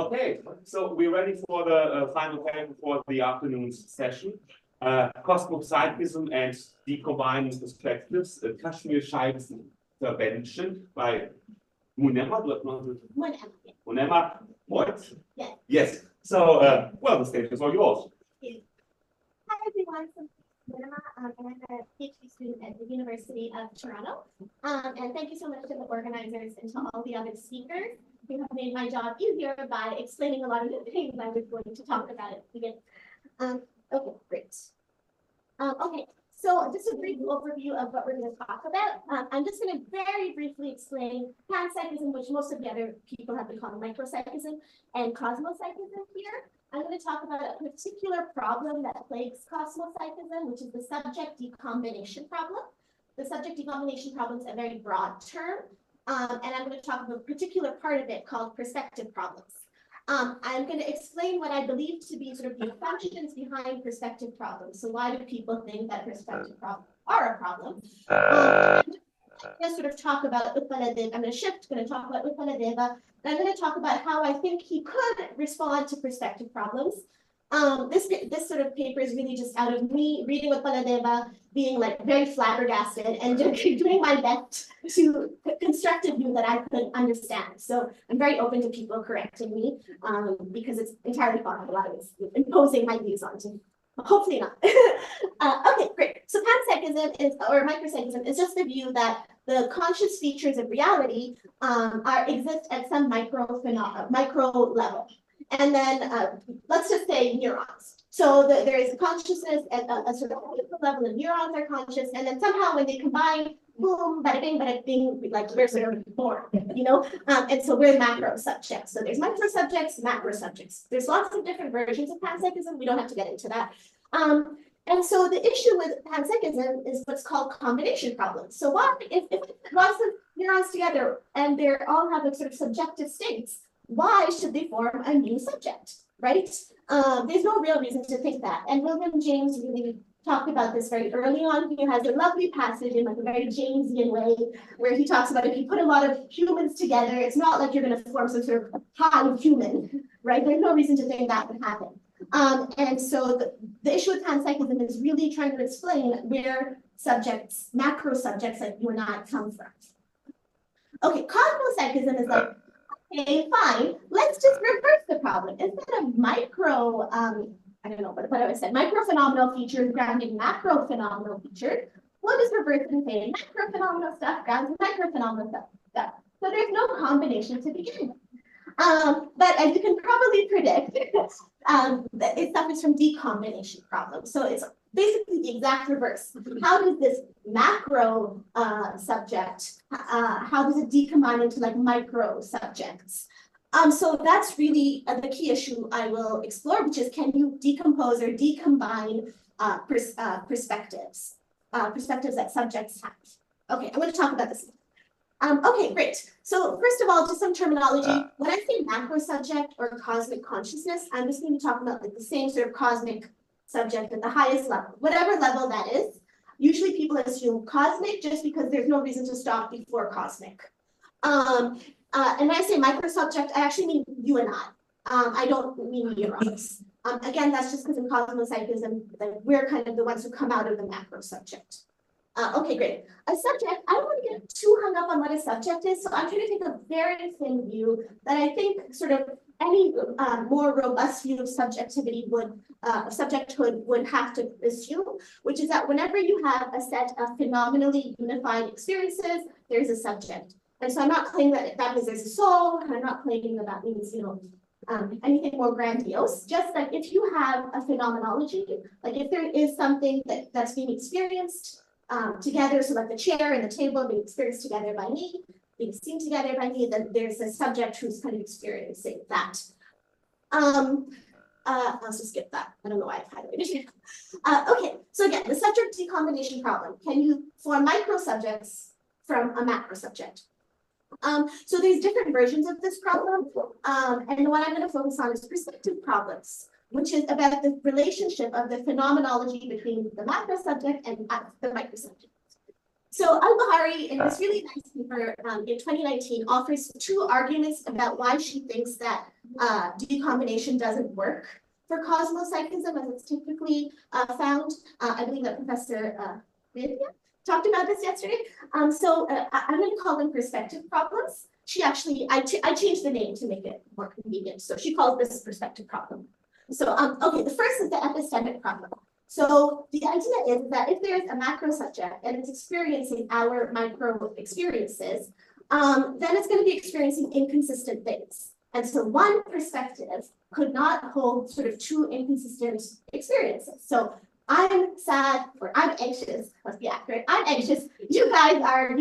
Okay, so we're ready for the final paper for the afternoon's session. Cosmopsychism and Decombining Perspectives, Kashmiri Śaivist Intervention by Munema. Munema. What? Yes. Yes. So, well, the stage is all yours. Hi, everyone. Munema, and I'm a PhD student at the University of Toronto. And thank you so much to the organizers and to all the other speakers who have made my job easier by explaining a lot of the things I was going to talk about at the beginning. Okay, great. Okay, so just a brief overview of what we're going to talk about. I'm just going to very briefly explain panpsychism, which most of the other people have been calling micropsychism, and cosmopsychism here. I'm going to talk about a particular problem that plagues cosmopsychism, which is the subject decombination problem. The subject decombination problem is a very broad term, and I'm going to talk about a particular part of it called perspective problems. I'm going to explain what I believe to be sort of the functions behind perspective problems. So why do people think that perspective problems are a problem? I'm going to sort of talk about Uppaladeva. I'm going to shift, going to talk about Uppaladeva. And I'm going to talk about how I think he could respond to perspective problems. This sort of paper is really just out of me reading Uppaladeva, being like very flabbergasted and doing my best to construct a view that I could understand. So I'm very open to people correcting me because it's entirely possible I was imposing my views onto. Hopefully not. Okay, great. So panpsychism is, or micropsychism is just the view that the conscious features of reality exist at some micro level. And then let's just say neurons. So there is consciousness at a sort of level of neurons are conscious, and then somehow when they combine, boom, bada bing, like we're sort of born, you know? And so we're macro subjects. So there's micro subjects, macro subjects. There's lots of different versions of panpsychism. We don't have to get into that. And so the issue with panpsychism is what's called combination problems. So why, if lots of neurons together and they all have a sort of subjective states, why should they form a new subject, right? There's no real reason to think that. And William James really talked about this very early on. He has a lovely passage in like a very Jamesian way where he talks about if you put a lot of humans together, it's not like you're going to form some sort of hive human, right? There's no reason to think that would happen. And so the issue with panpsychism is really trying to explain where subjects, macro subjects like you and I come from. Okay, cosmopsychism is like, okay, fine, let's just reverse the problem. Instead of micro, I don't know what I said, micro-phenomenal features grounding macro-phenomenal features, we'll just reverse and say macro-phenomenal stuff grounds micro-phenomenal stuff. So there's no combination to begin with. But as you can probably predict, it suffers from decombination problems. So it's basically the exact reverse. How does this macro subject, how does it decombine into like micro subjects? So that's really the key issue I will explore, which is can you decompose or decombine perspectives that subjects have? Okay, I'm going to talk about this. Okay, great. So first of all, just some terminology. When I say macro subject or cosmic consciousness, I'm just going to talk about like the same sort of cosmic subject at the highest level, whatever level that is. Usually people assume cosmic just because there's no reason to stop before cosmic. And when I say micro subject, I actually mean you and I. I don't mean neurons. Again, that's just because in cosmopsychism, we're kind of the ones who come out of the macro subject. Okay, great. A subject, I don't want to get too hung up on what a subject is, so I'm trying to take a very thin view that I think sort of any more robust view of subjectivity subjecthood would have to assume, which is that whenever you have a set of phenomenally unified experiences, there's a subject. And so I'm not claiming that that means there's a soul, and I'm not claiming that that means, you know, anything more grandiose, just that if you have a phenomenology, like if there is something that's being experienced together, so like the chair and the table being experienced together by me, being seen together by me, then there's a subject who's kind of experiencing that. I'll just skip that. I don't know why I've highlighted it. Okay, so again, the subject decombination problem. Can you form micro subjects from a macro subject? So there's different versions of this problem, and the one I'm going to focus on is perspective problems, which is about the relationship of the phenomenology between the macro subject and the micro subject. So Al-Bahari, in this really nice paper in 2019, offers two arguments about why she thinks that decombination doesn't work for cosmopsychism as it's typically found. I believe that Professor Vidya talked about this yesterday. I'm going to call them perspective problems. She actually, I changed the name to make it more convenient. So she calls this perspective problem. So, okay, the first is the epistemic problem. So the idea is that if there's a macro subject and it's experiencing our micro experiences, then it's going to be experiencing inconsistent things. And so one perspective could not hold sort of two inconsistent experiences. So I'm sad or I'm anxious, let's be accurate. I'm anxious. You guys are,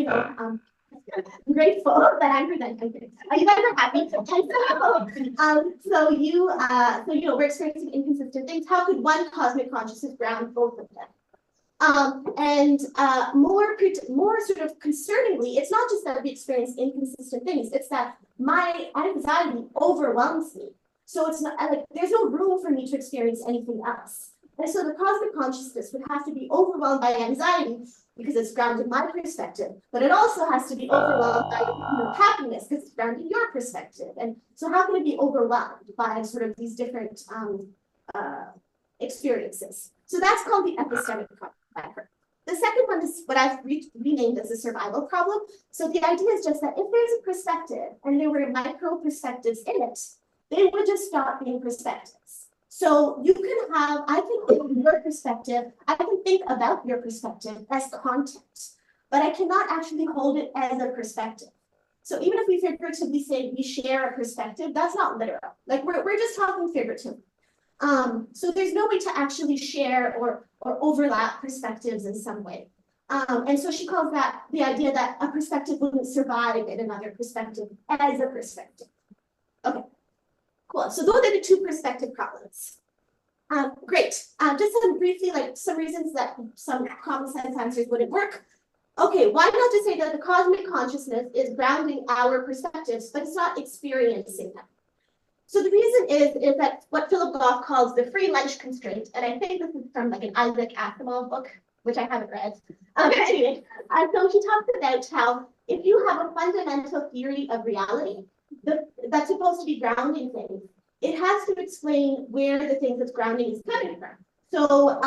grateful that I'm presenting. You guys are happy. And so we're experiencing inconsistent things. How could one cosmic consciousness ground both of them? More sort of concerningly, it's not just that we experience inconsistent things, it's that my anxiety overwhelms me. So it's not like there's no room for me to experience anything else. And so the cosmic consciousness would have to be overwhelmed by anxiety because it's grounded in my perspective, but it also has to be overwhelmed by happiness because it's grounded in your perspective. And so how can it be overwhelmed by sort of these different experiences? So that's called the epistemic problem by her. The second one is what I've renamed as a survival problem. So the idea is just that if there's a perspective and there were micro perspectives in it, they would just stop being perspectives. So you can have, I can think of your perspective, I can think about your perspective as content, but I cannot actually hold it as a perspective. So even if we figuratively say we share a perspective, that's not literal. Like we're just talking figuratively. So there's no way to actually share or overlap perspectives in some way. And so she calls that the idea that a perspective wouldn't survive in another perspective as a perspective. Okay, cool. So those are the two perspective problems. Great. Just briefly, like some reasons that some common sense answers wouldn't work. Okay, why not just say that the cosmic consciousness is grounding our perspectives, but it's not experiencing them? So the reason is that what Philip Goff calls the free lunch constraint, and I think this is from like an Isaac Asimov book, which I haven't read. Anyway, so he talks about how if you have a fundamental theory of reality that's supposed to be grounding things, it has to explain where the thing that's grounding is coming from. So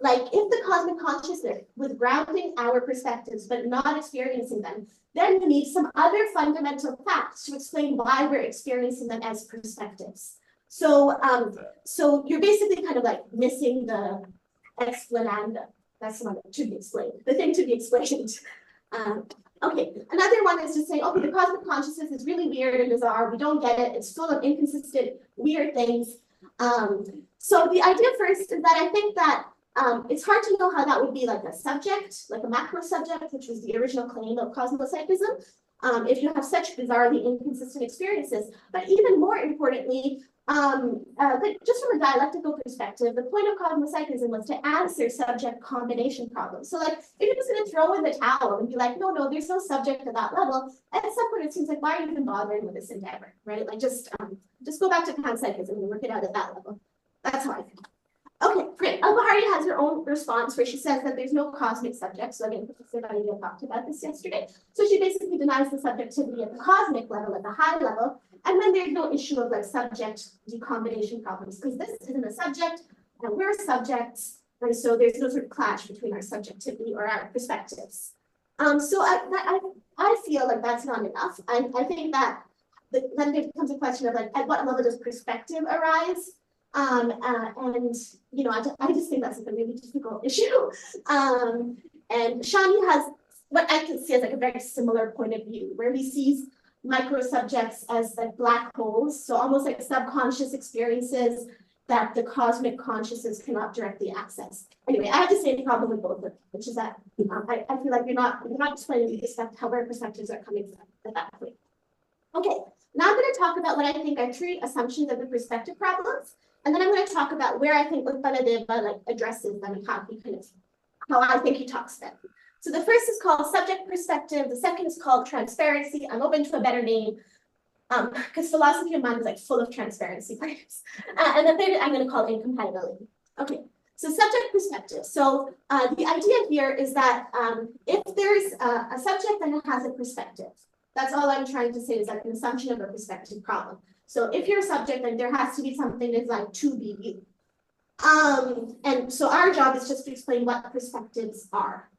like if the cosmic consciousness was grounding our perspectives but not experiencing them, then we need some other fundamental facts to explain why we're experiencing them as perspectives. So so you're basically kind of like missing the explananda. That's the one that should be explained, the thing to be explained. Okay, another one is just saying, okay, the cosmic consciousness is really weird and bizarre. We don't get it. It's full of inconsistent, weird things. So the idea first is that I think that it's hard to know how that would be like a subject, like a macro subject, which was the original claim of cosmopsychism, if you have such bizarrely inconsistent experiences. But even more importantly, just from a dialectical perspective, the point of cosmopsychism was to answer subject combination problems. So like, if you're just going to throw in the towel and be like, no, there's no subject at that level, at some point it seems like, why are you even bothering with this endeavor, right? Like just go back to panpsychism and work it out at that level. That's how I think. Okay, great. Al-Bahari has her own response where she says that there's no cosmic subject. So again, Professor Vidya talked about this yesterday. So she basically denies the subjectivity at the cosmic level, at the high level. And then there's no issue of like subject decombination problems because this isn't a subject and we're subjects. And so there's no sort of clash between our subjectivity or our perspectives. So I feel like that's not enough. I think that then there becomes a question of like, at what level does perspective arise? And I just think that's like a really difficult issue. And Shani has what I can see as like a very similar point of view where he sees micro subjects as like black holes, so almost like subconscious experiences that the cosmic consciousness cannot directly access. Anyway, I have to say the problem with both of them, which is that I feel like you're not explaining the respect how our perspectives are coming from at that point. Okay, now I'm going to talk about what I think are three assumptions of the perspective problems. And then I'm going to talk about where I think Utpanadeva like addresses them and how I think he talks about them. So the first is called subject perspective. The second is called transparency. I'm open to a better name because philosophy of mind is like full of transparency claims. And the third I'm going to call incompatibility. Okay, So subject perspective. So the idea here is that if there's a subject and it has a perspective, that's all I'm trying to say is like an assumption of a perspective problem. So if you're a subject, then there has to be something that's like to be you. And so our job is just to explain what perspectives are.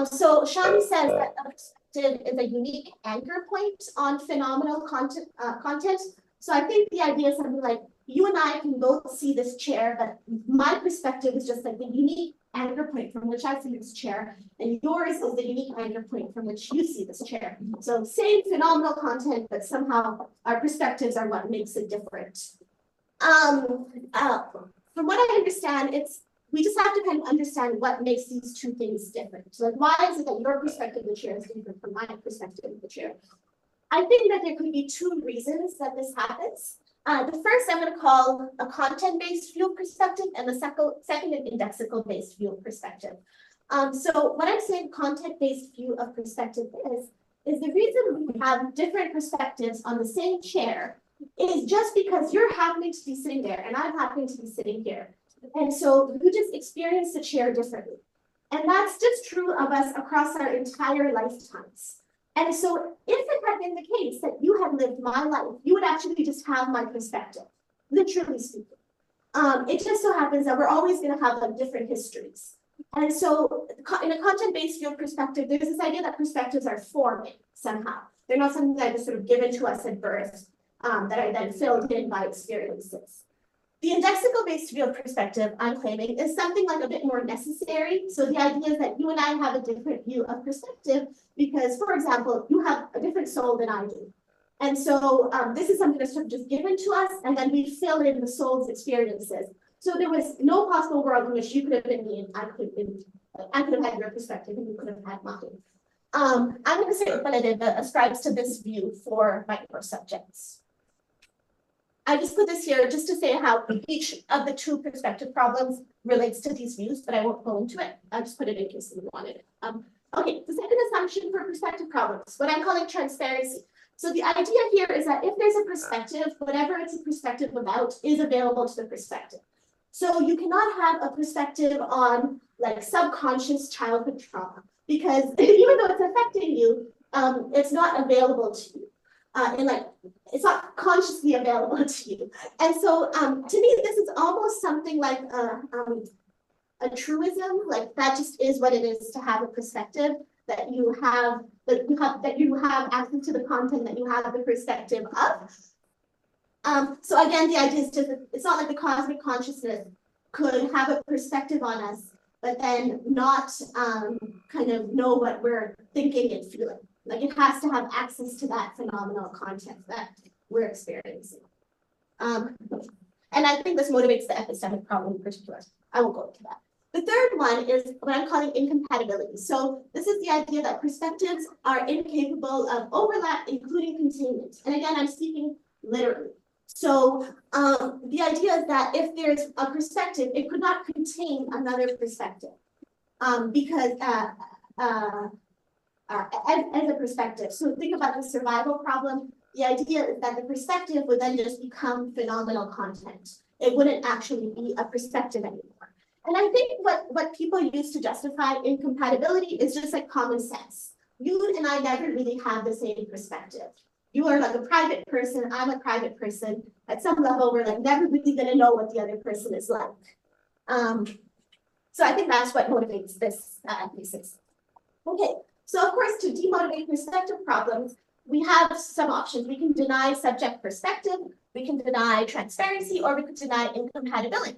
So Shani says that a perspective is a unique anchor point on phenomenal content. So I think the idea is something like you and I can both see this chair, but my perspective is just like the unique anchor point from which I see this chair, and yours is the unique anchor point from which you see this chair. So same phenomenal content, but somehow our perspectives are what makes it different. From what I understand, we just have to kind of understand what makes these two things different. So like, why is it that your perspective of the chair is different from my perspective of the chair? I think that there could be two reasons that this happens. The first I'm going to call a content-based view of perspective, and the second an indexical-based view of perspective. So what I'm saying content-based view of perspective is the reason we have different perspectives on the same chair is just because you're happening to be sitting there and I'm happening to be sitting here. And so you just experience the chair differently. And that's just true of us across our entire lifetimes. And so if it had been the case that you had lived my life, you would actually just have my perspective, literally speaking. It just so happens that we're always going to have like different histories. And so in a content-based view of perspective, there's this idea that perspectives are forming somehow. They're not something that is sort of given to us at birth, that are then filled in by experiences. The indexical-based view of perspective, I'm claiming, is something like a bit more necessary. So the idea is that you and I have a different view of perspective because, for example, you have a different soul than I do. And so this is something that's sort of just given to us, and then we fill in the soul's experiences. So there was no possible world in which you could have been me and I could have had your perspective and you could have had mine. I'm going to say Relative ascribes to this view for micro subjects. I just put this here just to say how each of the two perspective problems relates to these views, but I won't go into it. I'll just put it in case you wanted it. Okay, the second assumption for perspective problems, what I'm calling transparency. So the idea here is that if there's a perspective, whatever it's a perspective about is available to the perspective. So you cannot have a perspective on like subconscious childhood trauma because even though it's affecting you, it's not available to you. And like, it's not consciously available to you. And so to me, this is almost something like a truism, like that just is what it is to have a perspective that you have access to the content that you have the perspective of. So again, the idea is just, it's not like the cosmic consciousness could have a perspective on us, but then not kind of know what we're thinking and feeling. Like it has to have access to that phenomenal content that we're experiencing. And I think this motivates the epistemic problem in particular. I won't go into that. The third one is what I'm calling incompatibility. So this is the idea that perspectives are incapable of overlap, including containment. And again, I'm speaking literally. So the idea is that if there's a perspective, it could not contain another perspective because as a perspective. So think about the survival problem. The idea is that the perspective would then just become phenomenal content. It wouldn't actually be a perspective anymore. And I think what people use to justify incompatibility is just like common sense. You and I never really have the same perspective. You are like a private person, I'm a private person. At some level, we're like never really gonna know what the other person is like. So I think that's what motivates this thesis. Okay. So of course, to demotivate perspective problems, we have some options. We can deny subject perspective, we can deny transparency, or we could deny incompatibility.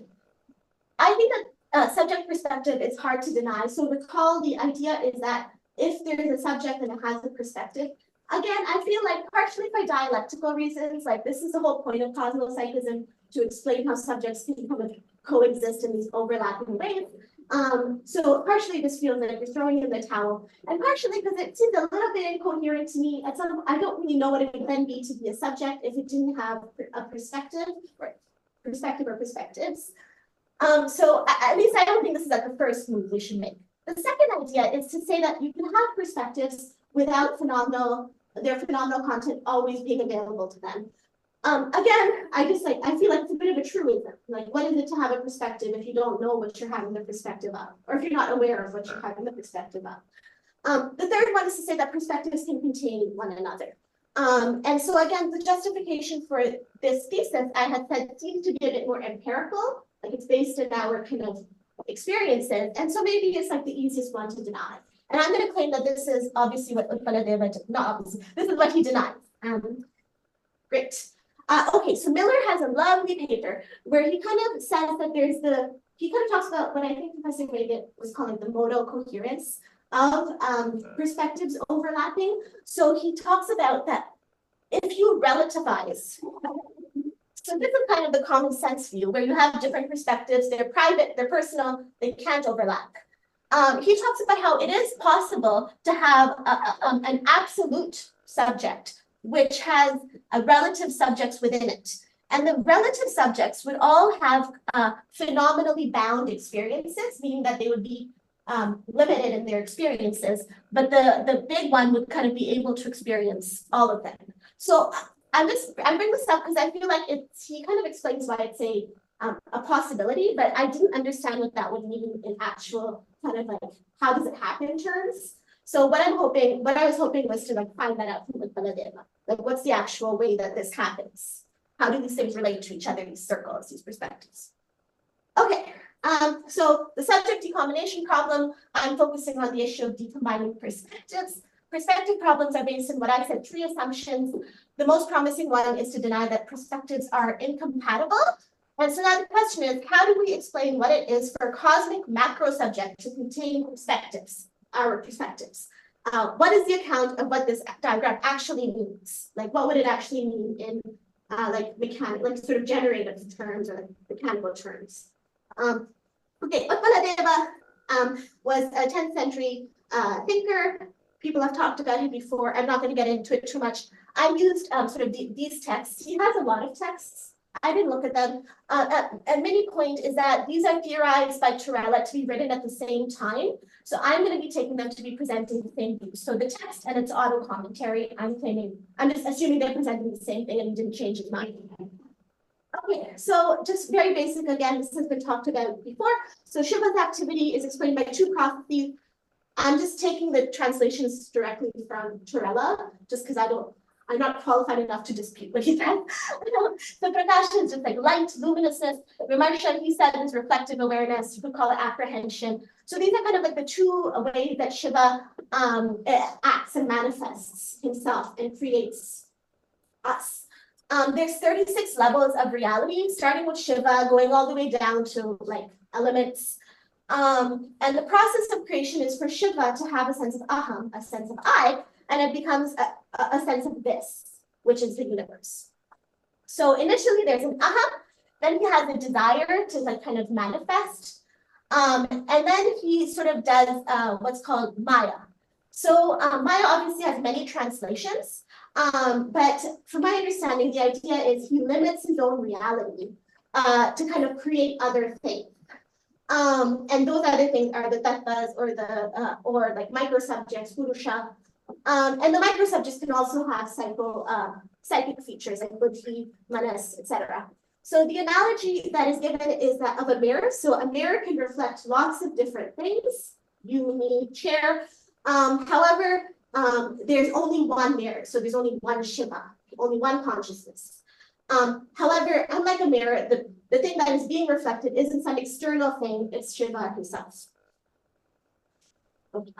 I think that subject perspective is hard to deny. So recall the idea is that if there is a subject and it has a perspective, again, I feel like partially for dialectical reasons, like this is the whole point of cosmopsychism, to explain how subjects can kind of coexist in these overlapping ways. So partially this feels like you're throwing in the towel, and partially because it seems a little bit incoherent to me. I don't really know what it would then be to be a subject if it didn't have a perspective or perspectives. So at least I don't think this is like the first move we should make. The second idea is to say that you can have perspectives without their phenomenal content always being available to them. Again, I feel like it's a bit of a truism. Like, what is it to have a perspective if you don't know what you're having the perspective of, or if you're not aware of what you're having the perspective of? The third one is to say that perspectives can contain one another. And so again, the justification for this thesis, I had said, seems to be a bit more empirical, like it's based in our kind of experiences. And so maybe it's like the easiest one to deny. And I'm going to claim that this is obviously what Baladeva, not obviously, this is what he denies. Great. Okay, so Miller has a lovely paper where he kind of says that he kind of talks about what I think Professor Reagan was calling the modal coherence of perspectives overlapping. So he talks about that if you relativize, so this is kind of the common sense view where you have different perspectives, they're private, they're personal, they can't overlap. He talks about how it is possible to have an absolute subject which has relative subjects within it. And the relative subjects would all have phenomenally bound experiences, meaning that they would be limited in their experiences, but the big one would kind of be able to experience all of them. So I bring this up because I feel like he kind of explains why it's a possibility, but I didn't understand what that would mean in actual kind of like, how does it happen terms? So what I was hoping was to like find that out from Baladeva. Like, what's the actual way that this happens? How do these things relate to each other, these circles, these perspectives? Okay, so the subject decombination problem, I'm focusing on the issue of decombining perspectives. Perspective problems are based on what I said, 3 assumptions. The most promising one is to deny that perspectives are incompatible. And so now the question is, how do we explain what it is for a cosmic macro subject to contain perspectives, our perspectives? What is the account of what this diagram actually means? Like, what would it actually mean in like mechanical, like sort of generative terms or like mechanical terms? Okay, Baladeva was a 10th century thinker. People have talked about him before. I'm not going to get into it too much. I used sort of these texts. He has a lot of texts. I didn't look at them. A mini point is that these are theorized by Torella to be written at the same time. So I'm going to be taking them to be presenting the same view. So the text and its auto commentary, I'm just assuming they're presenting the same thing and he didn't change his mind. Okay, so just very basic, again, this has been talked about before. So Shiva's activity is explained by 2 processes. I'm just taking the translations directly from Torella, just because I'm not qualified enough to dispute what he said. So Prakash is just like light, luminousness. Vimarsha, he said, is reflective awareness. You could call it apprehension. So these are kind of like the 2 ways that Shiva acts and manifests himself and creates us. There's 36 levels of reality, starting with Shiva, going all the way down to like elements. And the process of creation is for Shiva to have a sense of aham, a sense of I, and it becomes a sense of this, which is the universe. So initially there's an aham, then he has a desire to like kind of manifest, and then he sort of does what's called Maya. So Maya obviously has many translations, but from my understanding, the idea is he limits his own reality to kind of create other things. And those other things are the tattvas or like micro subjects, purusha. And the micro subjects can also have psychic features like buddhi, manas, etc. So the analogy that is given is that of a mirror. So a mirror can reflect lots of different things. You, me, chair. However, there's only one mirror. So there's only one Shiva, only one consciousness. However, unlike a mirror, the thing that is being reflected isn't some external thing, it's Shiva himself. Okay.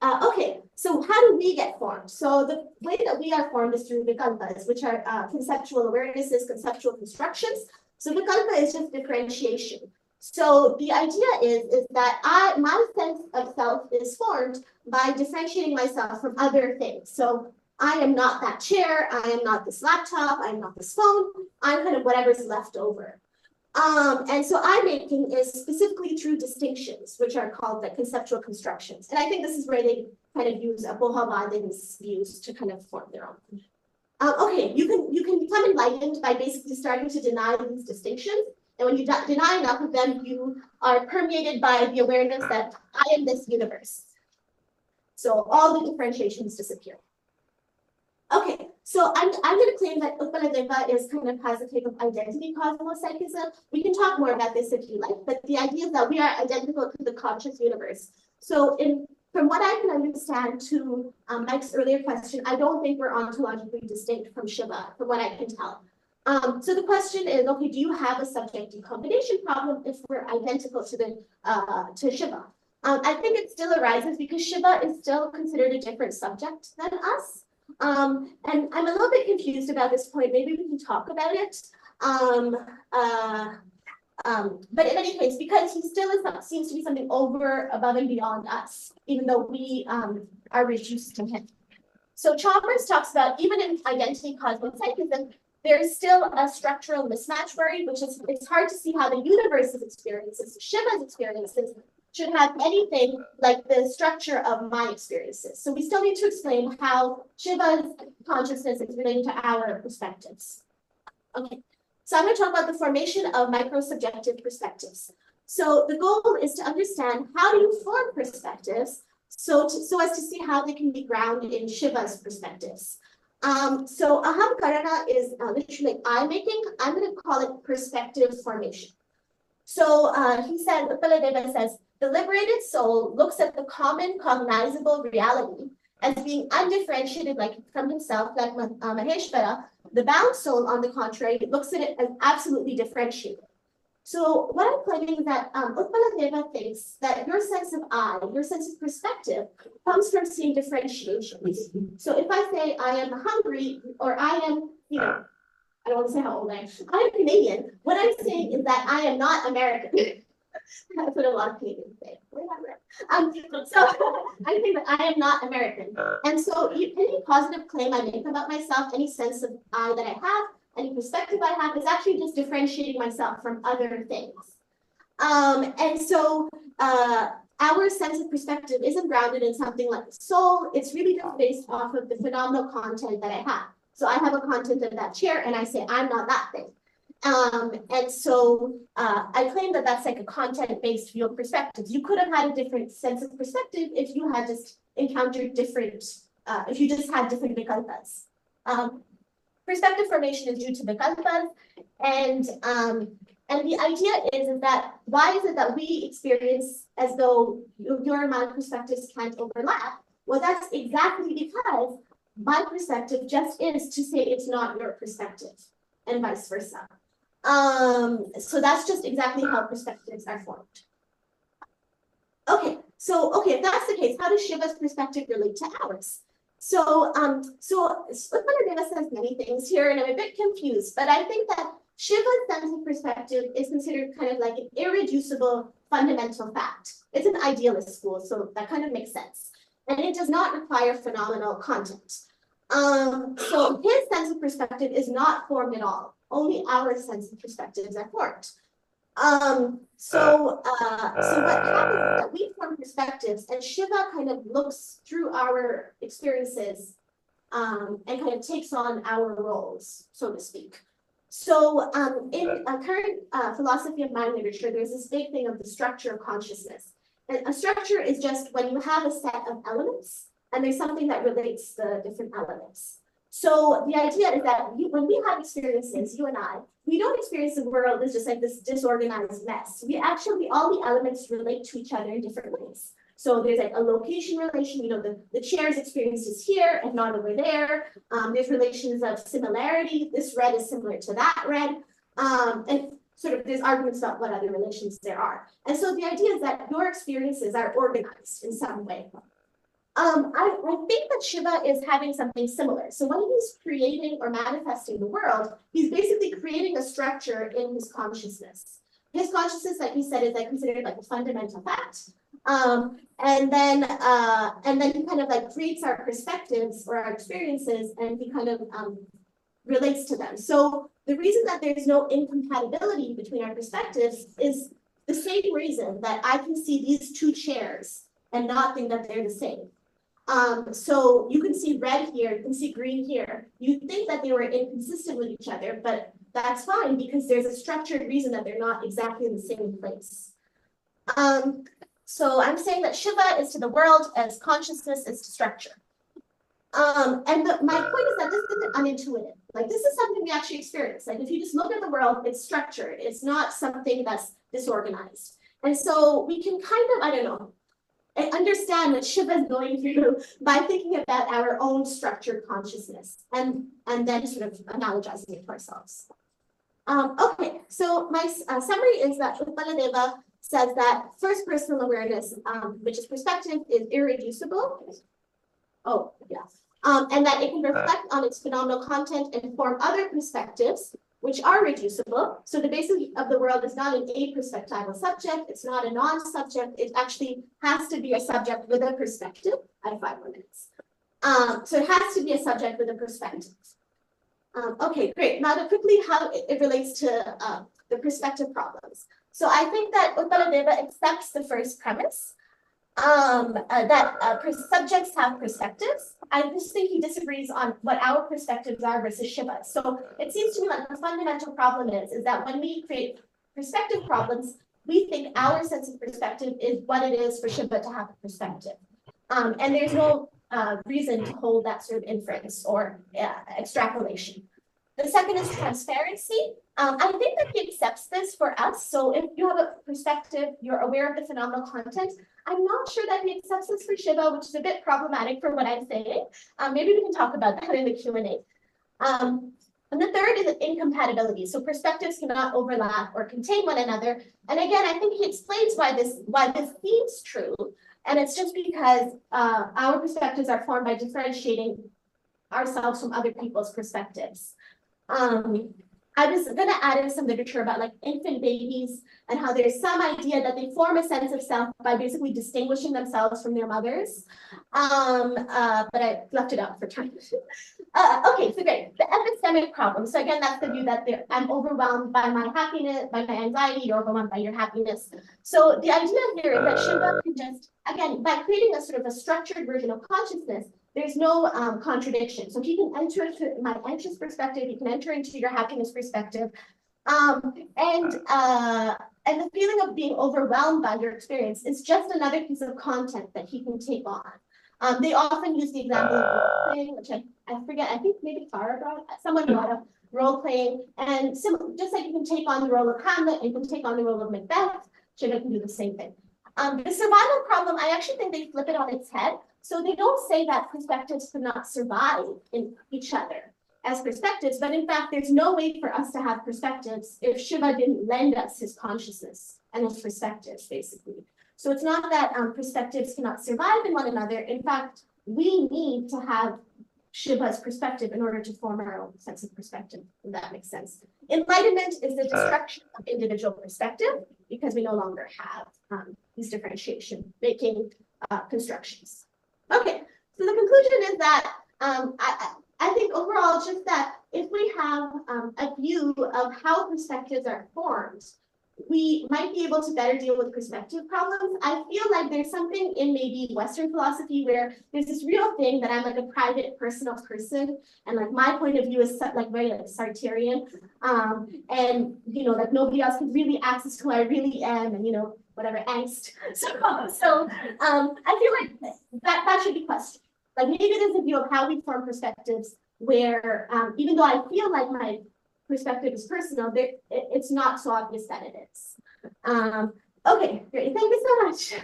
Okay, so how do we get formed? So the way that we are formed is through vikalpas, which are conceptual awarenesses, conceptual constructions. So vikalpa is just differentiation. So the idea is that my sense of self is formed by differentiating myself from other things. So I am not that chair, I am not this laptop, I am not this phone, I'm kind of whatever's left over. And so I'm making is specifically through distinctions, which are called the conceptual constructions. And I think this is where they kind of use Bohavadin's views to kind of form their own. Okay, you can become enlightened by basically starting to deny these distinctions. And when you deny enough of them, you are permeated by the awareness that I am this universe. So all the differentiations disappear. Okay, So I'm going to claim that Uppaladeva is kind of has a type of identity cosmopsychism. We can talk more about this if you like, but the idea is that we are identical to the conscious universe. So from what I can understand to Mike's earlier question, I don't think we're ontologically distinct from Shiva, from what I can tell. So the question is, okay, do you have a subject decombination problem if we're identical to Shiva? I think it still arises because Shiva is still considered a different subject than us. And I'm a little bit confused about this point. Maybe we can talk about it. But in any case, because he still seems to be something over, above, and beyond us, even though we are reduced to him. So Chalmers talks about even in identity cosmopsychism, there's still a structural mismatch worry, which is it's hard to see how the universe's experiences, Shiva's experiences, should have anything like the structure of my experiences. So we still need to explain how Shiva's consciousness is related to our perspectives. Okay, so I'm going to talk about the formation of micro-subjective perspectives. So the goal is to understand how do you form perspectives so as to see how they can be grounded in Shiva's perspectives. So aham karana is literally I making. I'm going to call it perspective formation. So he said, Uppaladeva says, the liberated soul looks at the common cognizable reality as being undifferentiated like from himself, like Maheshvara. The bound soul, on the contrary, looks at it as absolutely differentiated. So what I'm claiming is that Uppaladeva thinks that your sense of I, your sense of perspective, comes from seeing differentiations. So if I say I am hungry or I am, I don't want to say how old I am. I'm Canadian. What I'm saying is that I am not American. That's what a lot of Canadians say. So I think that I am not American. And so any positive claim I make about myself, any sense of I that I have, any perspective I have is actually just differentiating myself from other things. And so our sense of perspective isn't grounded in something like the soul. It's really just based off of the phenomenal content that I have. So I have a content of that chair and I say, I'm not that thing. And so I claim that that's like a content-based view of perspectives. You could have had a different sense of perspective if you had just encountered different, if you just had different vikalpas. Perspective formation is due to vikalpas, and the idea is that why is it that we experience as though your and my perspectives can't overlap? Well, that's exactly because my perspective just is to say it's not your perspective, and vice versa. So that's just exactly how perspectives are formed. Okay, if that's the case, how does Shiva's perspective relate to ours? So Uppaladeva says many things here, and I'm a bit confused, but I think that Shiva's sense of perspective is considered kind of like an irreducible fundamental fact. It's an idealist school, so that kind of makes sense. And it does not require phenomenal content. So his sense of perspective is not formed at all. Only our sense of perspectives are formed. So what happens is that we form perspectives, and Shiva kind of looks through our experiences and kind of takes on our roles, so to speak. So in current philosophy of mind literature, there's this big thing of the structure of consciousness. And a structure is just when you have a set of elements, and there's something that relates the different elements. So the idea is that when we have experiences, you and I, we don't experience the world as just like this disorganized mess. We actually, all the elements relate to each other in different ways. So there's like a location relation, the chair's experience is here and not over there. There's relations of similarity. This red is similar to that red. And sort of there's arguments about what other relations there are. And so the idea is that your experiences are organized in some way. I think that Shiva is having something similar. So when he's creating or manifesting the world, he's basically creating a structure in his consciousness. His consciousness, like he said, is like considered like a fundamental fact. And then he kind of like creates our perspectives or our experiences, and he kind of relates to them. So the reason that there's no incompatibility between our perspectives is the same reason that I can see these two chairs and not think that they're the same. So you can see red here, you can see green here. You think that they were inconsistent with each other, but that's fine because there's a structured reason that they're not exactly in the same place. So I'm saying that Shiva is to the world as consciousness is to structure. My point is that this isn't unintuitive. Like this is something we actually experience. Like if you just look at the world, it's structured. It's not something that's disorganized. And so we can kind of, I don't know, understand what Shiva is going through by thinking about our own structured consciousness and then sort of analogizing it to ourselves. Okay, so my summary is that Baladeva says that first personal awareness, which is perspective, is irreducible. Oh, yes. And that it can reflect on its phenomenal content and form other perspectives, which are reducible. So the basis of the world is not an a-perspectival subject. It's not a non-subject. It actually has to be a subject with a perspective. I have 5 more minutes. So it has to be a subject with a perspective. Okay, great. Now to quickly how it relates to the perspective problems. So I think that Baladeva accepts the first premise, that subjects have perspectives. I just think he disagrees on what our perspectives are versus Shiva's. So it seems to me like the fundamental problem is that when we create perspective problems, we think our sense of perspective is what it is for Shiva to have a perspective. And there's no reason to hold that sort of inference or extrapolation. The second is transparency. I think that he accepts this for us. So if you have a perspective, you're aware of the phenomenal content. I'm not sure that he accepts this for Shiva, which is a bit problematic for what I'm saying. Maybe we can talk about that in the Q&A. And the third is incompatibility. So perspectives cannot overlap or contain one another. And again, I think he explains why this seems true. And it's just because our perspectives are formed by differentiating ourselves from other people's perspectives. I was going to add in some literature about like infant babies and how there's some idea that they form a sense of self by basically distinguishing themselves from their mothers. But I left it out for time. Okay, so great. The epistemic problem. So again, that's the view that I'm overwhelmed by my happiness, by my anxiety, you're overwhelmed by your happiness. So the idea here is that Shiva can just, again, by creating a sort of a structured version of consciousness, there's no contradiction. So he can enter into my anxious perspective, he can enter into your happiness perspective. And the feeling of being overwhelmed by your experience is just another piece of content that he can take on. They often use the example of role playing, which I forget, I think maybe Farah brought, someone brought up role playing. And just like you can take on the role of Hamlet, you can take on the role of Macbeth, Shiva can do the same thing. The survival problem, I actually think they flip it on its head. So they don't say that perspectives could not survive in each other as perspectives, but in fact, there's no way for us to have perspectives if Shiva didn't lend us his consciousness and his perspectives, basically. So it's not that perspectives cannot survive in one another. In fact, we need to have Shiva's perspective in order to form our own sense of perspective, if that makes sense. Enlightenment is the destruction of individual perspective because we no longer have these differentiation making constructions. Okay, so the conclusion is that I think overall it's just that if we have a view of how perspectives are formed, we might be able to better deal with perspective problems. I feel like there's something in maybe Western philosophy where there's this real thing that I'm like a private personal person, and like my point of view is like very like Sartrean, and you know like nobody else can really access who I really am, and you know whatever angst. So I feel like that should be questioned. Like maybe there's a view of how we form perspectives where even though I feel like my perspective is personal, it's not so obvious that it is. Okay, great. Thank you so much.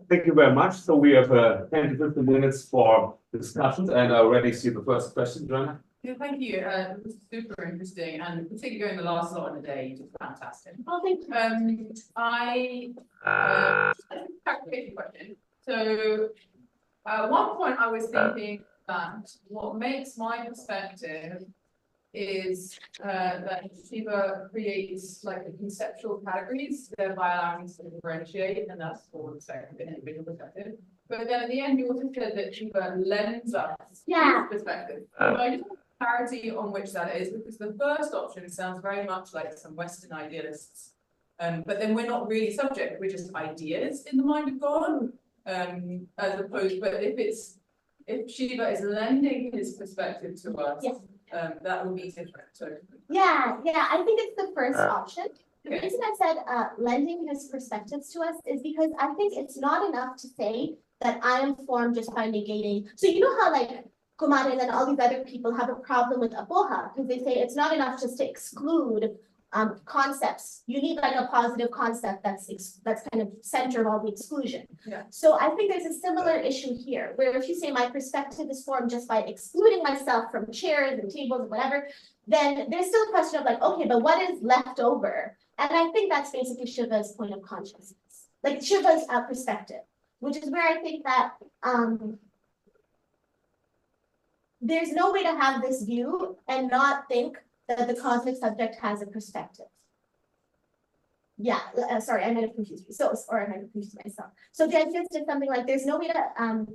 Thank you very much. So we have 10 to 15 minutes for discussions, and I already see the first question, Joanna. Yeah, thank you. It was super interesting, and particularly going the last lot of the day, you did fantastic. Oh, thank you. I have a clarification question. So, at one point, I was thinking that what makes my perspective is that Shiva creates like the conceptual categories, thereby allowing us to differentiate, and that's for the second individual perspective. But then at the end, you also said that Shiva lends us his perspective. So I just want clarity on which that is, because the first option sounds very much like some Western idealists. But then we're not really subject, we're just ideas in the mind of God. As opposed, but if Shiva is lending his perspective to us, yes. That would be different. So yeah, I think it's the first option. The reason I said lending his perspectives to us is because I think it's not enough to say that I am formed just by negating. So you know how like Kumarin and all these other people have a problem with apoha because they say it's not enough just to exclude concepts. You need like a positive concept that's kind of center of all the exclusion. Yeah. So I think there's a similar issue here where if you say my perspective is formed just by excluding myself from chairs and tables and whatever, then there's still a question of like, okay, but what is left over? And I think that's basically Shiva's point of consciousness, like Shiva's perspective, which is where I think that there's no way to have this view and not think that the cosmic subject has a perspective. Yeah, sorry, I might have confused you. Or I might have confused myself. So Jen just did something like there's no way to,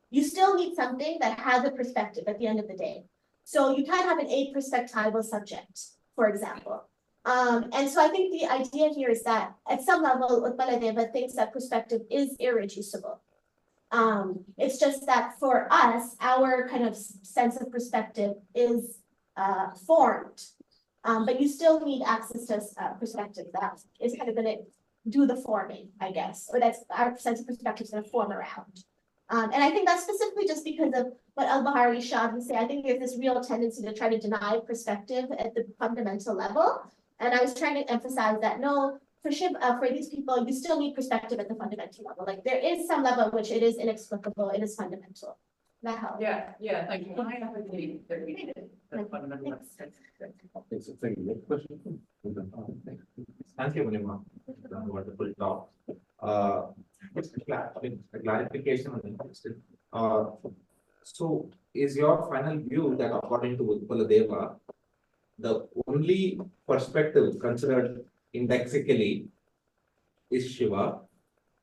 you still need something that has a perspective at the end of the day. So you can have an aperspectival subject, for example. And so I think the idea here is that at some level, Utpaladeva thinks that perspective is irreducible. It's just that for us, our kind of sense of perspective is formed, but you still need access to perspective that is kind of going to do the forming, I guess, or that's our sense of perspective is going to form around. And I think that's specifically just because of what Al-Bahari Shah would say. I think there's this real tendency to try to deny perspective at the fundamental level. And I was trying to emphasize that no, for these people, you still need perspective at the fundamental level. Like there is some level at which it is inexplicable, it is fundamental. That helps. Yeah, thank you. I have a belief that we need it. That's fundamental. It's a very good question. Thank you, Munema. Wonderful talk. Just a clarification on the question. So, is your final view that according to Utpaladeva, the only perspective considered indexically is Shiva,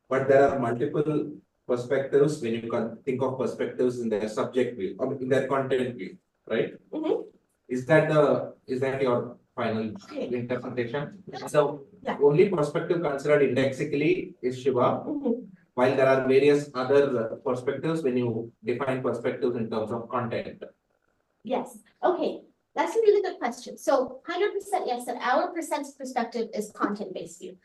but there are multiple perspectives when you can think of perspectives in their subject view or in their content view, right? Mm-hmm. Is that your final interpretation? So Yeah. only perspective considered indexically is Shiva, while there are various other perspectives when you define perspectives in terms of content. Yes. Okay. That's a really good question. So 100% yes, that our perspective is content-based view.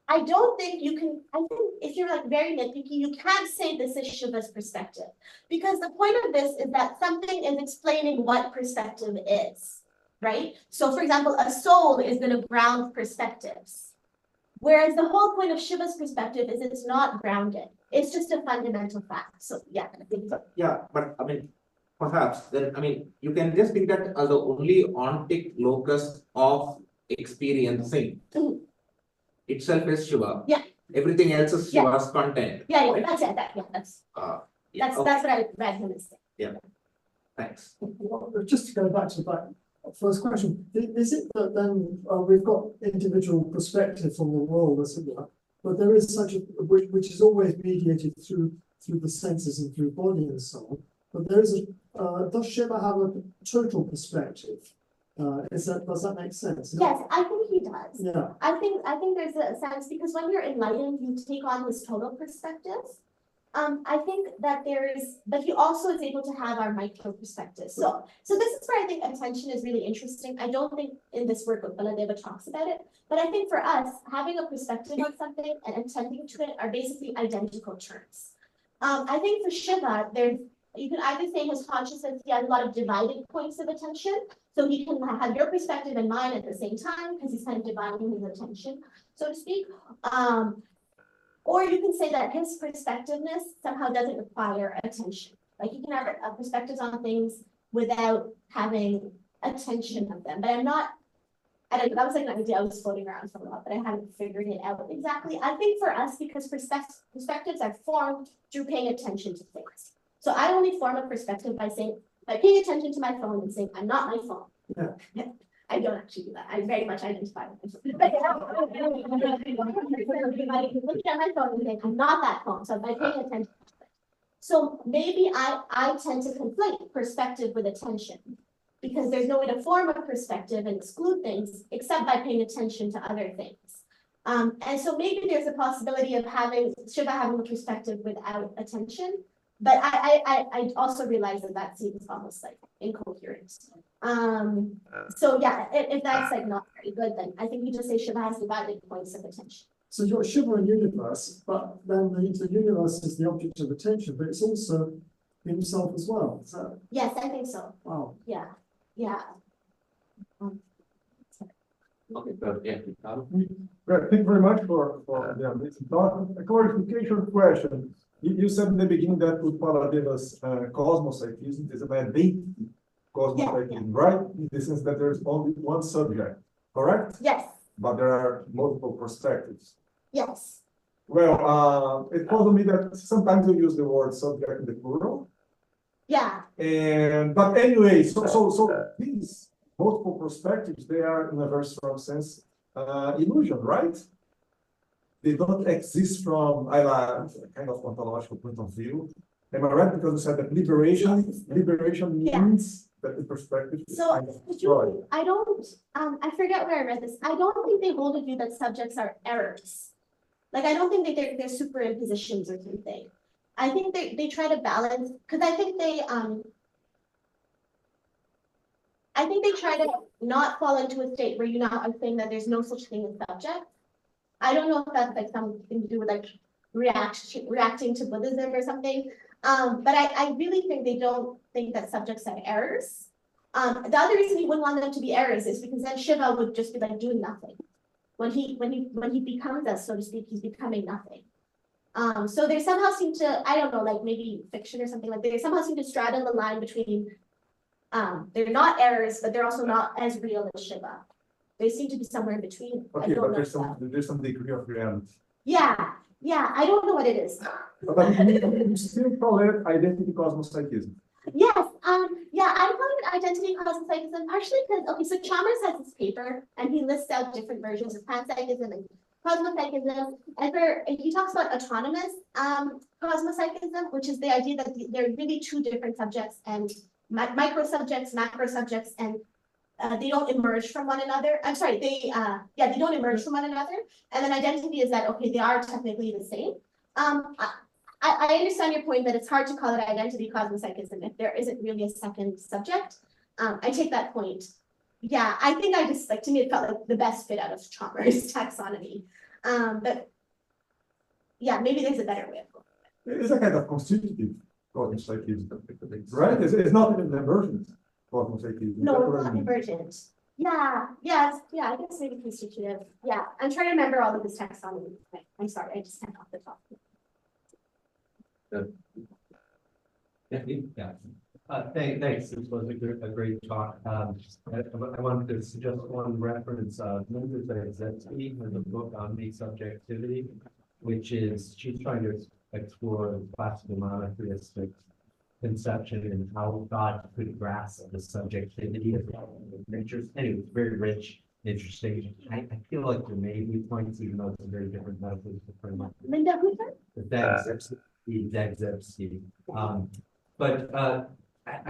I don't think you can, I think if you're like very nitpicky, you can't say this is Shiva's perspective. Because the point of this is that something is explaining what perspective is, right? So for example, a soul is going to ground perspectives. Whereas the whole point of Shiva's perspective is it's not grounded. It's just a fundamental fact. So yeah, I think so. Yeah, but I mean, perhaps then, I mean, you can just think that as the only ontic locus of experiencing itself is Shiva. Yeah. Everything else is Shiva's content. Yeah, right? that's it. That's what I read him as saying. Yeah. Thanks. Just to go back to that first question, is it that then we've got individual perspective from the world, as it were, but there is such a which is always mediated through the senses and through body and so on. But there is does Shiva have a total perspective? Does that make sense? Yes, I think he does. Yeah. I think there's a sense because when you're enlightened, you take on this total perspective. I think that but he also is able to have our micro perspective. So this is where I think attention is really interesting. I don't think in this work Baladeva talks about it, but I think for us, having a perspective on something and attending to it are basically identical terms. I think for Shiva, you can either say his consciousness, he has a lot of divided points of attention. So he can have your perspective and mine at the same time because he's kind of dividing his attention, so to speak. Or you can say that his perspectiveness somehow doesn't require attention. Like you can have perspectives on things without having attention of them. But I don't know, that was like an idea I was floating around for a while, but I haven't figured it out exactly. I think for us, because perspectives are formed through paying attention to things. So I only form a perspective by paying attention to my phone and saying, I'm not my phone. Yeah. I don't actually do that. I very much identify with myself. Looking at my phone and saying, I'm not that phone. So by paying attention. So maybe I tend to conflate perspective with attention because there's no way to form a perspective and exclude things except by paying attention to other things. And so maybe there's a possibility of Shiva having a perspective without attention. but I also realize that that seems almost like incoherent. So yeah, if that's like not very good, then I think you just say Shiva has divided points of attention. So you've got Shiva and universe, but then the universe is the object of attention, but it's also himself as well. Is that, Yes, I think so. wow. Yeah, yeah. Okay, good, yeah. Right, thank you very much for the amazing talk. A clarification question. You said in the beginning that Utpaladeva's cosmopsychism is an identity cosmopsychism, right? In the sense that there's only one subject, correct? Yes, But there are multiple perspectives. yes. Well, it told me that sometimes you use the word subject in the plural. Yeah, But anyway, so these multiple perspectives, they are in a very strong sense illusion, right? They don't exist from a kind of ontological point of view. Am I right? Because you said that liberation Yeah. means that the perspective is so kind of destroyed. I don't, I forget where I read this. I don't think they hold a view that subjects are errors. Like, I don't think that they're superimpositions or something. I think they try to balance, because I think they try to not fall into a state where you now are saying that there's no such thing as subject. I don't know if that's like something to do with like reacting to Buddhism or something. But I really think they don't think that subjects are errors. The other reason you wouldn't want them to be errors is because then Shiva would just be like doing nothing. When he becomes us, so to speak, he's becoming nothing. So they somehow seem to, I don't know, like maybe fiction or something, like they somehow seem to straddle the line between they're not errors, but they're also not as real as Shiva. They seem to be somewhere in between. Okay, but there's some degree of reality. Yeah, I don't know what it is. But you still call it identity cosmopsychism. Yes, yeah, I call it identity cosmopsychism partially because, okay, so Chalmers has this paper and he lists out different versions of panpsychism and cosmopsychism, and he talks about autonomous cosmopsychism, which is the idea that there are really two different subjects and micro subjects, macro subjects, and they don't emerge from one another. I'm sorry, they don't emerge from one another. And then identity is that, okay, they are technically the same. I understand your point that it's hard to call it identity cosmopsychism if there isn't really a second subject. I take that point. Yeah, I think I just, like, to me, it felt like the best fit out of Chalmers' taxonomy. But yeah, maybe there's a better way of going. It's a kind of constitutive cosmopsychism, right? It's not an emergent cosmopsychism. No, it's not emergent. Yeah, I guess maybe constitutive. Yeah, I'm trying to remember all of this taxonomy. I'm sorry, I just can't off the top. Thanks. This was a great talk. I wanted to suggest one reference. Linda Zetsky has a book on the subjectivity, which is she's trying to explore the classical monotheistic conception and how God could grasp the subjectivity of nature. Anyway, it's very rich, interesting. I feel like there may be points, even though it's a very different metaphysical framework. Linda Hoover? Zetsky. But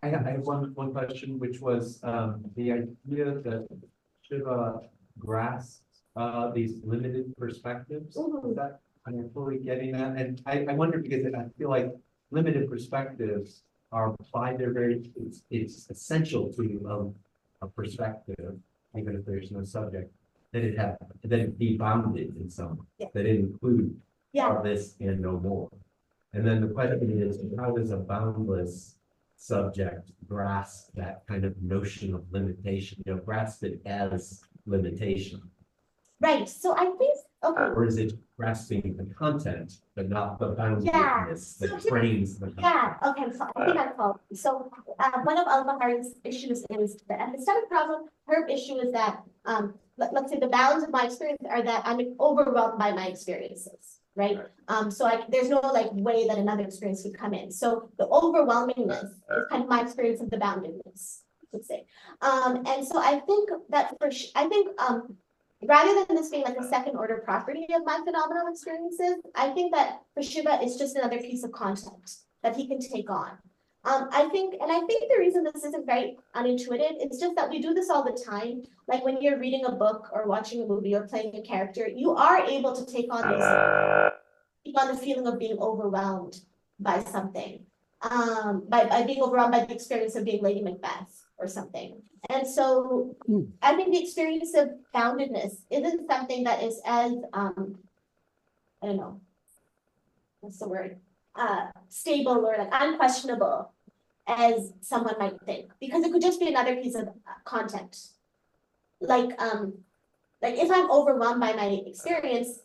I have one question, which was the idea that Shiva grasps these limited perspectives. Mhm. Is that I'm fully getting that? And I wonder because I feel like limited perspectives are applied. They're it's essential to a perspective, even if there's no subject, that it be bounded in some way, Yeah. that it include Yeah. all this and no more. And then the question is, how does a boundless subject grasp that kind of notion of limitation, grasp it as limitation? Right, so I think, okay. Or is it grasping the content, but not the boundedness Yeah. that frames the content? Yeah, okay, I think I'm following. So one of Al-Bahari's issues is the epistemic problem. Her issue is that, let's say the bounds of my experience are that I'm overwhelmed by my experiences, right? So there's no like way that another experience could come in. So the overwhelmingness is kind of my experience of the boundedness, let's say. And so I think that rather than this being like a second order property of my phenomenal experiences, I think that for Shiva, it's just another piece of content that he can take on. I think the reason this isn't very unintuitive is just that we do this all the time. Like when you're reading a book or watching a movie or playing a character, you are able to take on the feeling of being overwhelmed by something. by being overwhelmed by the experience of being Lady Macbeth or something. And so I think the experience of boundedness isn't something that is as, I don't know, what's the word? Stable or like unquestionable as someone might think, because it could just be another piece of content. Like if I'm overwhelmed by my experience,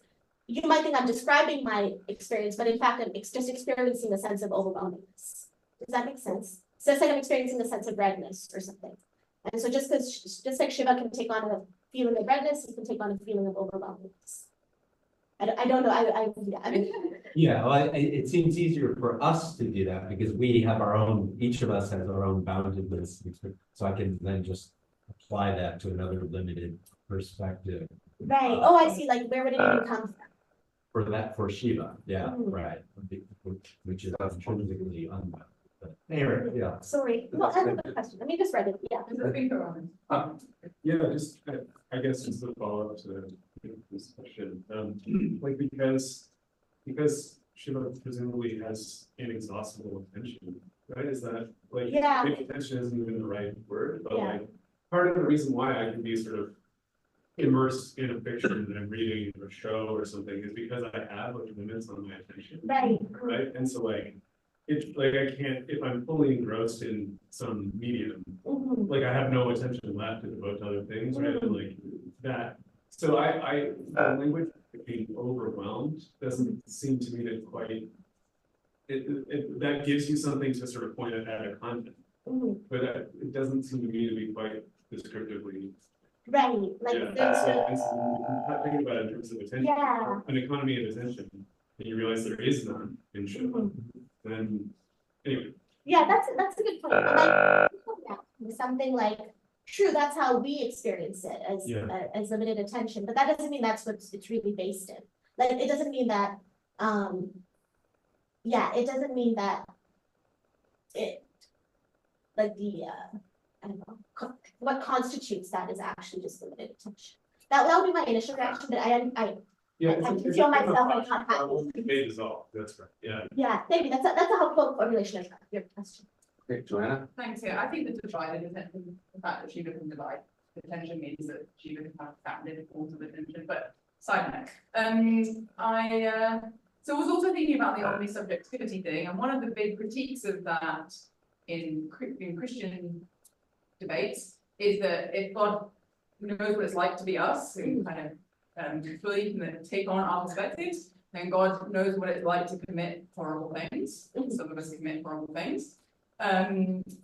you might think I'm describing my experience, but in fact, I'm just experiencing a sense of overwhelmingness. Does that make sense? So it's like I'm experiencing a sense of redness or something. And so just like Shiva can take on a feeling of redness, you can take on a feeling of overwhelmingness. I don't know. Yeah, well, it seems easier for us to do that because we have our own, each of us has our own boundedness. So I can then just apply that to another limited perspective. Right. Oh, I see. Like, where would it even come from? For Shiva, yeah, right. Which is intrinsically unbound. But anyway, yeah. Sorry. Well, I have a question. Let me just read it. Yeah. There's a finger on it. Yeah, just, I guess just a follow-up to this question, like, because Shiva presumably has inexhaustible attention, right? Is that, like, Yeah. maybe attention isn't even the right word, but Yeah. like, part of the reason why I can be sort of immersed in a fiction that I'm reading or show or something is because I have like limits on my attention. Right. And so like, it's like I can't, if I'm fully engrossed in some medium, like I have no attention left to devote to other things, right? And like that. So the language of being overwhelmed doesn't seem to me to quite, that gives you something to sort of point at a content, but it doesn't seem to me to be quite descriptively. Right. Like, Yeah, so I'm thinking about it in terms of attention, yeah. an economy of attention, and you realize there is none in Shiva. Then, anyway. Yeah, that's a good point. And something like, true, that's how we experience it as limited attention, but that doesn't mean that's what it's really based in. Like, it doesn't mean that, it doesn't mean that it, like I don't know, what constitutes that is actually just limited attention. That will be my initial reaction, but I can feel myself like not happy. May dissolve, that's right, yeah. Yeah, thank you. That's a helpful formulation of your question. Okay, Joanna? Thanks, yeah, I think the divided attention, the fact that Shiva can divide attention means that Shiva can have bounded forms of attention, but side note. So I was also thinking about the omnisubjectivity thing, and one of the big critiques of that in Christian debates is that if God knows what it's like to be us, and kind of fully can take on our perspectives, then God knows what it's like to commit horrible things. Some of us commit horrible things.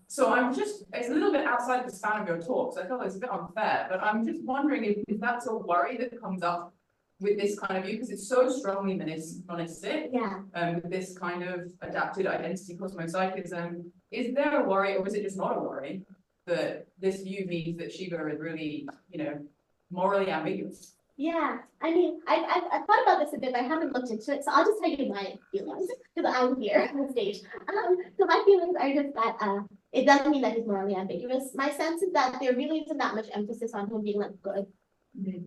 So I'm just, it's a little bit outside the span of your talk, so I feel it's a bit unfair, but I'm just wondering if that's a worry that comes up with this kind of view, because it's so strongly monistic, with this kind of adapted identity cosmopsychism. Is there a worry, or is it just not a worry, that this view means that Shiva is really, morally ambiguous? Yeah, I mean, I've thought about this a bit, but I haven't looked into it, so I'll just tell you my feelings, because I'm here on the stage. So my feelings are just that it doesn't mean that he's morally ambiguous. My sense is that there really isn't that much emphasis on him being like good,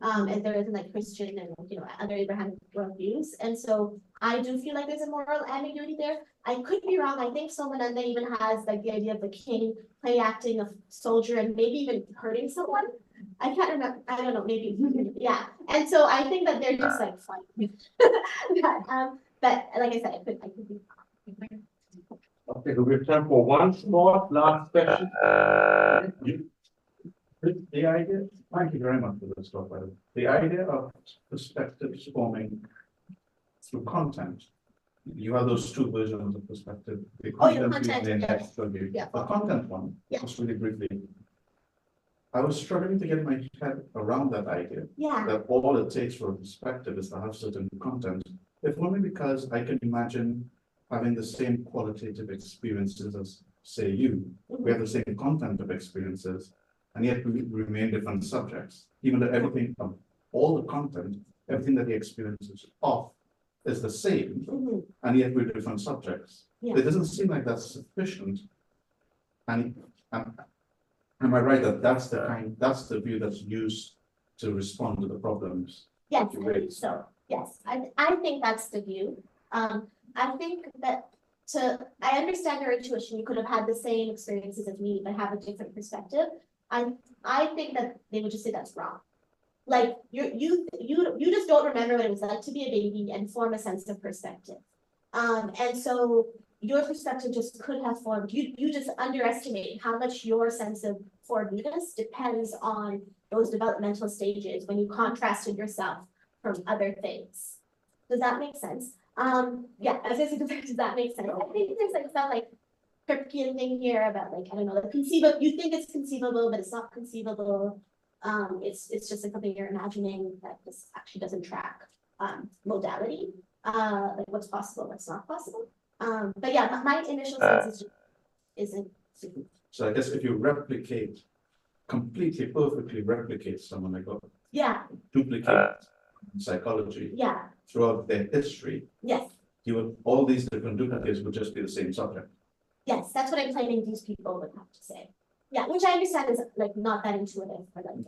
and there isn't like Christian and other Abrahamic worldviews, and so I do feel like there's a moral ambiguity there. I could be wrong. I think Somananda even has like the idea of the king play acting a soldier and maybe even hurting someone. I can't remember. I don't know. Maybe, yeah. And so I think that they're just like fine. But like I said, I could be wrong. Okay, we have time for one more last question. The idea, thank you very much for this talk, by the way. The idea of perspectives forming through content. You have those two versions of perspective. The content view and the intellectual view. Yeah. The content one, just really briefly. I was struggling to get my head around that idea. Yeah. That all it takes for a perspective is to have certain content. If only because I can imagine having the same qualitative experiences as, say, you. We have the same content of experiences, and yet we remain different subjects. Even though everything, all the content, everything that the experience is of is the same, and yet we're different subjects. Yeah. It doesn't seem like that's sufficient. And am I right that that's the view that's used to respond to the problems? Yes, I think so. Yes, I think that's the view. I think that I understand your intuition, you could have had the same experiences as me, but have a different perspective. I think that they would just say that's wrong. Like you just don't remember what it was like to be a baby and form a sense of perspective. And so your perspective just could have formed, you just underestimate how much your sense of formedness depends on those developmental stages when you contrasted yourself from other things. Does that make sense? Yeah, I was gonna say, does that make sense? I think there's like some like Kripkean thing here about like, I don't know, the conceivable, you think it's conceivable, but it's not conceivable. It's just like something you're imagining that this actually doesn't track modality, like what's possible, what's not possible. But yeah, my initial sense isn't. So I guess if you replicate, completely perfectly replicate someone like that, Yeah, duplicate psychology yeah, throughout their history, yes, you would, all these different duplicates would just be the same subject. yes, that's what I'm claiming these people would have to say. Yeah, which I understand is like not that intuitive for like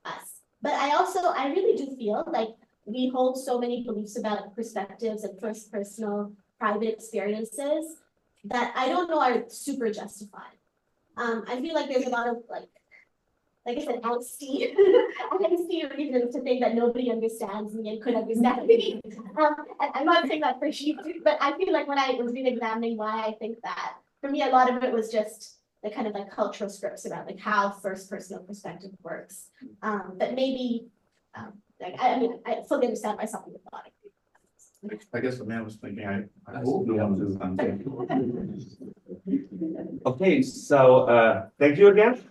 us. But I really do feel like we hold so many beliefs about perspectives and first personal private experiences that I don't know are super justified. I feel like there's a lot of like I said, angsty reasons to think that nobody understands me and could understand me. And I'm not saying that for you, but I feel like when I was really examining why I think that, for me, a lot of it was just the kind of like cultural scripts about like how first personal perspective works. But maybe, I mean, I fully understand myself in the thought. I guess the man was thinking, I hope no one do something. Okay, so thank you again.